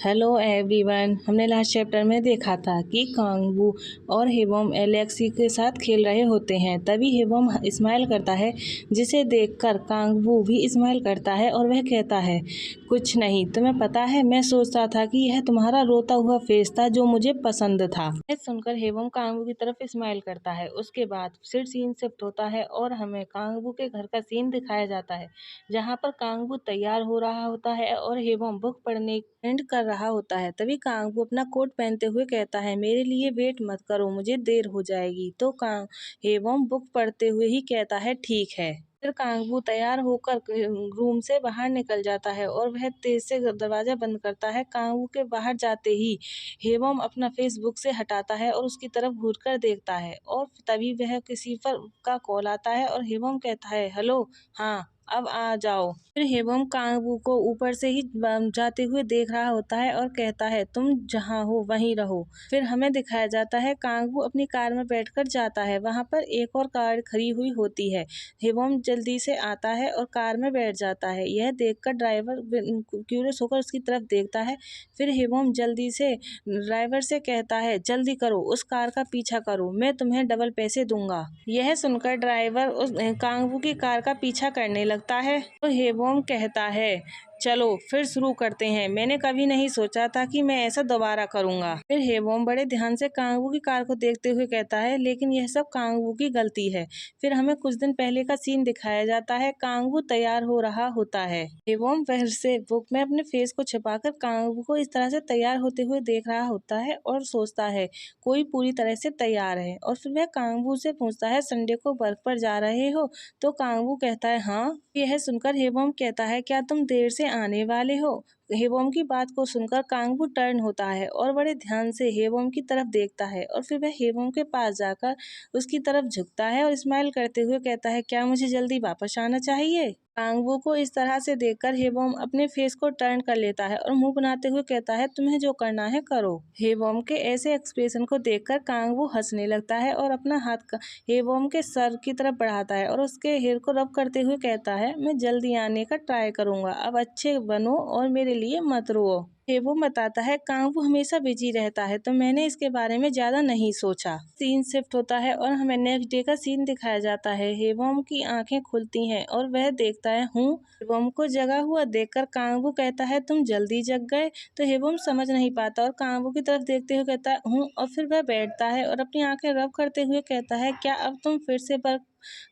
Hello everyone. हमने last chapter में देखा था कि कांगबू और हिबोम एलेक्सी के साथ खेल रहे होते हैं। तभी हिबोम स्माइल करता है, जिसे देखकर कांगबू भी स्माइल करता है और वह कहता है, कुछ नहीं, तुम्हें पता है मैं सोचता था कि यह तुम्हारा रोता हुआ फेस था जो मुझे पसंद था। यह सुनकर हिबोम कांगबू की तरफ स्माइल करता है। उसके बाद फिर सीन शिफ्ट होता है और हमें कांगबू के घर का सीन दिखाया जाता है, जहाँ पर कांगबू तैयार हो रहा होता है और हिबोम बुक पढ़ने एंड कर रहा होता है। तभी कांगबू अपना कोट पहनते हुए कहता है, मेरे लिए वेट मत करो, मुझे देर हो जाएगी। तो हिबोम बुक पढ़ते हुए ही कहता है, ठीक है। फिर कांगबू तैयार होकर रूम से बाहर निकल जाता है और वह तेज से दरवाजा बंद करता है। कांगबू के बाहर जाते ही हिबोम अपना फेस बुक से हटाता है और उसकी तरफ घूरकर देखता है और तभी वह किसी पर का कॉल आता है और हिबोम कहता है, हेलो, हाँ अब आ जाओ। फिर हिबोम कांगबू को ऊपर से ही जाते हुए देख रहा होता है और कहता है, तुम जहाँ हो वहीं रहो। फिर हमें दिखाया जाता है कांगबू अपनी कार में बैठकर जाता है। वहाँ पर एक और कार खड़ी हुई होती है। हिबोम जल्दी से आता है और कार में बैठ जाता है। यह देखकर ड्राइवर क्यूरियस होकर उसकी तरफ देखता है। फिर हिबोम जल्दी से ड्राइवर से कहता है, जल्दी करो, उस कार का पीछा करो, मैं तुम्हें डबल पैसे दूंगा। यह सुनकर ड्राइवर उस कांगबू की कार का पीछा करने लगता है तो हिबोम कहता है, चलो फिर शुरू करते हैं, मैंने कभी नहीं सोचा था कि मैं ऐसा दोबारा करूंगा। फिर हिबोम बड़े ध्यान से कांगबू की कार को देखते हुए कहता है, लेकिन यह सब कांगबू की गलती है। फिर हमें कुछ दिन पहले का सीन दिखाया जाता है। कांगबू तैयार हो रहा होता है। हिबोम फिर से बुक में अपने फेस को छिपाकर कांगबू को इस तरह से तैयार होते हुए देख रहा होता है और सोचता है, कोई पूरी तरह से तैयार है। और फिर वह कांगबू से पूछता है, संडे को वर्क पर जा रहे हो? तो कांगबू कहता है, हाँ। यह सुनकर हिबोम कहता है, क्या तुम देर से आने वाले हो? हिबोम की बात को सुनकर कांगबू टर्न होता है और बड़े ध्यान से हिबोम की तरफ देखता है और फिर वह हिबोम के पास जाकर उसकी तरफ झुकता है और स्माइल करते हुए कहता है, क्या मुझे जल्दी वापस आना चाहिए? कांगबू को इस तरह से देखकर हिबोम अपने फेस को टर्न कर लेता है और मुंह बनाते हुए कहता है, तुम्हें जो करना है करो। हिबोम के ऐसे एक्सप्रेशन को देखकर कांगबू हंसने लगता है और अपना हाथ हिबोम के सर की तरफ बढ़ाता है और उसके हेयर को रब करते हुए कहता है, मैं जल्दी आने का ट्राई करूंगा, अब अच्छे बनो और मेरे लिए मत रो। हिबोम बताता है, कांगबू हमेशा बिजी रहता है तो मैंने इसके बारे में ज्यादा नहीं सोचा। सीन शिफ्ट होता है और हमें नेक्स्ट डे का सीन दिखाया जाता है। हिबोम की आंखें खुलती हैं और वह देखता है, हिबोम को जगा हुआ देखकर कांगबू कहता है, तुम जल्दी जग गए? तो हिबोम समझ नहीं पाता और कांगबू की तरफ देखते हुए कहता है, हूँ। और फिर वह बैठता है और अपनी आंखें रब करते हुए कहता है, क्या अब तुम फिर से वर्क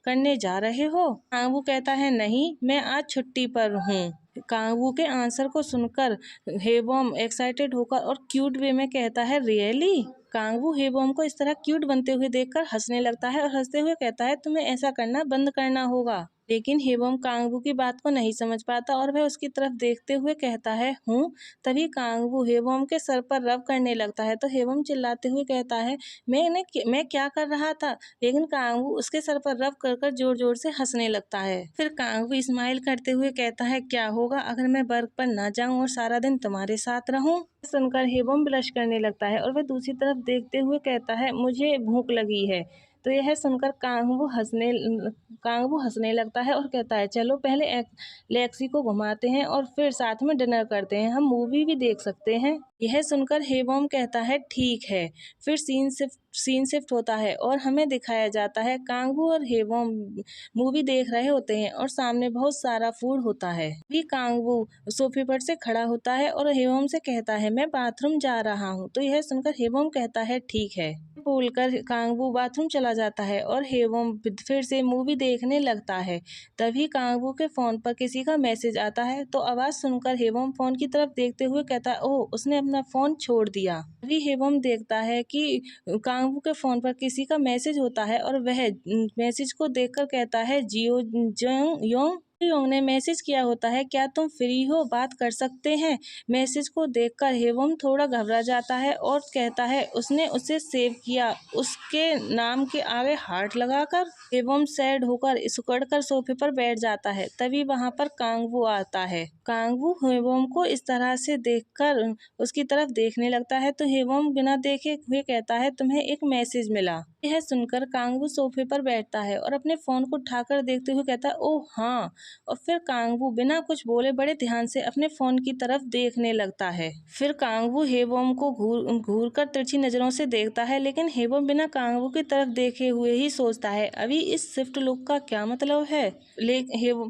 करने जा रहे हो? कांगबू कहता है, नहीं, मैं आज छुट्टी पर हूँ। कांगबू के आंसर को सुनकर हिबोम एक्साइटेड होकर और क्यूट वे में कहता है, रियली? कांगबू हिबोम को इस तरह क्यूट बनते हुए देखकर हंसने लगता है और हंसते हुए कहता है, तुम्हें ऐसा करना बंद करना होगा। लेकिन हिबोम कांगबू की बात को नहीं समझ पाता और वह उसकी तरफ देखते हुए कहता है, हूँ। तभी कांगबू हिबोम के सर पर रब करने लगता है तो हिबोम चिल्लाते हुए कहता है, मैं क्या कर रहा था? लेकिन कांगबू उसके सर पर रब कर कर जोर जोर से हंसने लगता है। फिर कांगबू स्माइल करते हुए कहता है, क्या होगा अगर मैं वर्क पर न जाऊं और सारा दिन तुम्हारे साथ रहूं? सुनकर हिबोम ब्लश करने लगता है और वह दूसरी तरफ देखते हुए कहता है, मुझे भूख लगी है। तो यह सुनकर कांगबू हंसने लगता है और कहता है, चलो पहले लेक्सी को घुमाते हैं और फिर साथ में डिनर करते हैं, हम मूवी भी देख सकते हैं। यह सुनकर हिबोम कहता है, ठीक है। फिर सीन शिफ्ट होता है और हमें दिखाया जाता है कांगबू और हिबोम मूवी देख रहे होते हैं और सामने बहुत सारा फूड होता है। भी कांगबू सोफे पर से खड़ा होता है और हिबोम से कहता है, मैं बाथरूम जा रहा हूँ। तो यह सुनकर हिबोम कहता है, ठीक है। बोलकर कांगबू बाथरूम चला जाता है और हिबोम फिर से मूवी देखने लगता है। तभी कांगबू के फोन पर किसी का मैसेज आता है तो आवाज सुनकर हिबोम फोन की तरफ देखते हुए कहता है, ओह, उसने अपना फोन छोड़ दिया। तभी हिबोम देखता है कि कांगबू के फोन पर किसी का मैसेज होता है और वह मैसेज को देखकर कहता है, जियो योंग योंग ने मैसेज किया होता है, क्या तुम फ्री हो, बात कर सकते हैं? मैसेज को देखकर हिबोम थोड़ा घबरा जाता है और कहता है, उसने उसे सेव किया, उसके नाम के आगे हार्ट लगाकर। हिबोम सैड होकर सिकुड़कर सोफे पर बैठ जाता है। तभी वहां पर कांगबू आता है। कांगबू हिबोम को इस तरह से देखकर उसकी तरफ देखने लगता है तो हिबोम बिना देखे हुए कहता है, तुम्हें एक मैसेज मिला। यह सुनकर कांगबू सोफे पर बैठता है और अपने फोन को उठाकर देखते हुए कहता है, ओह हाँ, और फिर कांगवू बिना कुछ बोले बड़े ध्यान से अपने फ़ोन की तरफ देखने लगता है। फिर कांगवू हेबोम को घूर कर तिरछी नज़रों से देखता है, लेकिन हेबोम बिना कांगवू की तरफ देखे हुए ही सोचता है, अभी इस शिफ्ट लुक का क्या मतलब है।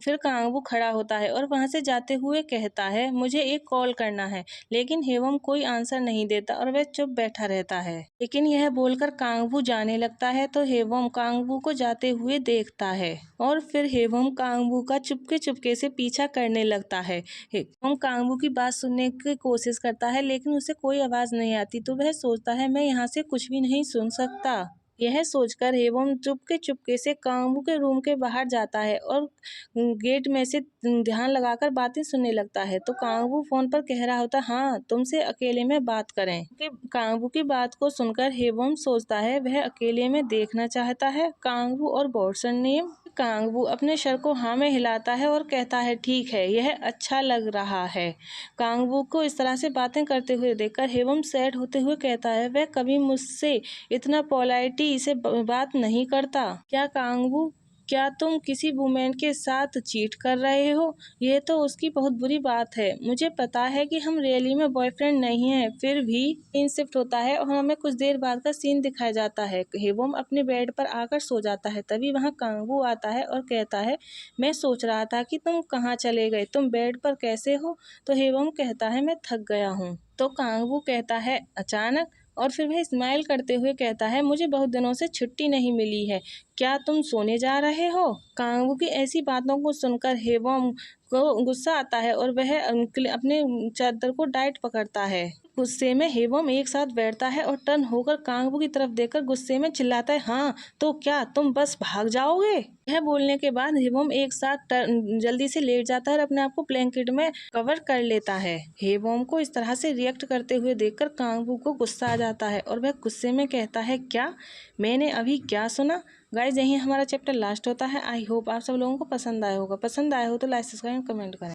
फिर कांगवू खड़ा होता है और वहाँ से जाते हुए कहता है, मुझे एक कॉल करना है। लेकिन हेबोम कोई आंसर नहीं देता और वह चुप बैठा रहता है। लेकिन यह बोलकर कांगवू जाने लगता है तो हेबोम कांगवू को जाते हुए देखता है और फिर हेबोम कांगवू का चुपके से पीछा करने लगता है। हेबोम कांगवू की बात सुनने की कोशिश करता है, लेकिन उसे कोई आवाज़ नहीं आती, तो वह सोचता है, मैं यहाँ से कुछ भी नहीं सुन सकता। यह सोचकर हेबोम चुपके से कांगवू के रूम के बाहर जाता है और गेट में से ध्यान लगाकर बातें सुनने लगता है। तो कांगवू फोन पर कह रहा होता, हाँ, तुमसे अकेले में बात करें। कांगवू की बात को सुनकर हेबोम सोचता है, वह अकेले में देखना चाहता है कांगवू और वॉटसन नेम। कांगवू अपने सर को हाँ में हिलाता है और कहता है, ठीक है, यह अच्छा लग रहा है। कांगवू को इस तरह से बातें करते हुए देखकर हेबोम सैड होते हुए कहता है, वह कभी मुझसे इतना पोलाइटी से बात नहीं करता। क्या कांगवू, क्या तुम किसी वुमेन के साथ चीट कर रहे हो? यह तो उसकी बहुत बुरी बात है। मुझे पता है कि हम रियली में बॉयफ्रेंड नहीं हैं, फिर भी सीन शिफ्ट होता है और हमें कुछ देर बाद का सीन दिखाया जाता है। हेबोम अपने बेड पर आकर सो जाता है। तभी वहाँ कांगवू आता है और कहता है, मैं सोच रहा था कि तुम कहाँ चले गए, तुम बेड पर कैसे हो? तो हेबोम कहता है, मैं थक गया हूँ। तो कांगवू कहता है, अचानक? और फिर वह स्माइल करते हुए कहता है, मुझे बहुत दिनों से छुट्टी नहीं मिली है, क्या तुम सोने जा रहे हो? कांगवू की ऐसी बातों को सुनकर हेबोम को गुस्सा आता है और वह अपने चादर को टाइट पकड़ता है। गुस्से में हेबोम एक साथ बैठता है और टर्न होकर कांगवू की तरफ देखकर गुस्से में चिल्लाता है, हाँ, तो क्या तुम बस भाग जाओगे? यह बोलने के बाद हेबोम एक साथ जल्दी से लेट जाता है और अपने आप को ब्लैंकेट में कवर कर लेता है। हेबोम को इस तरह से रिएक्ट करते हुए देखकर कांगवू को गुस्सा आ जाता है और वह गुस्से में कहता है, क्या मैंने अभी क्या सुना? गाइज, यहीं हमारा चैप्टर लास्ट होता है। आई होप आप सब लोगों को पसंद आया होगा। पसंद आया हो तो लाइक, सब्सक्राइब, कमेंट करें।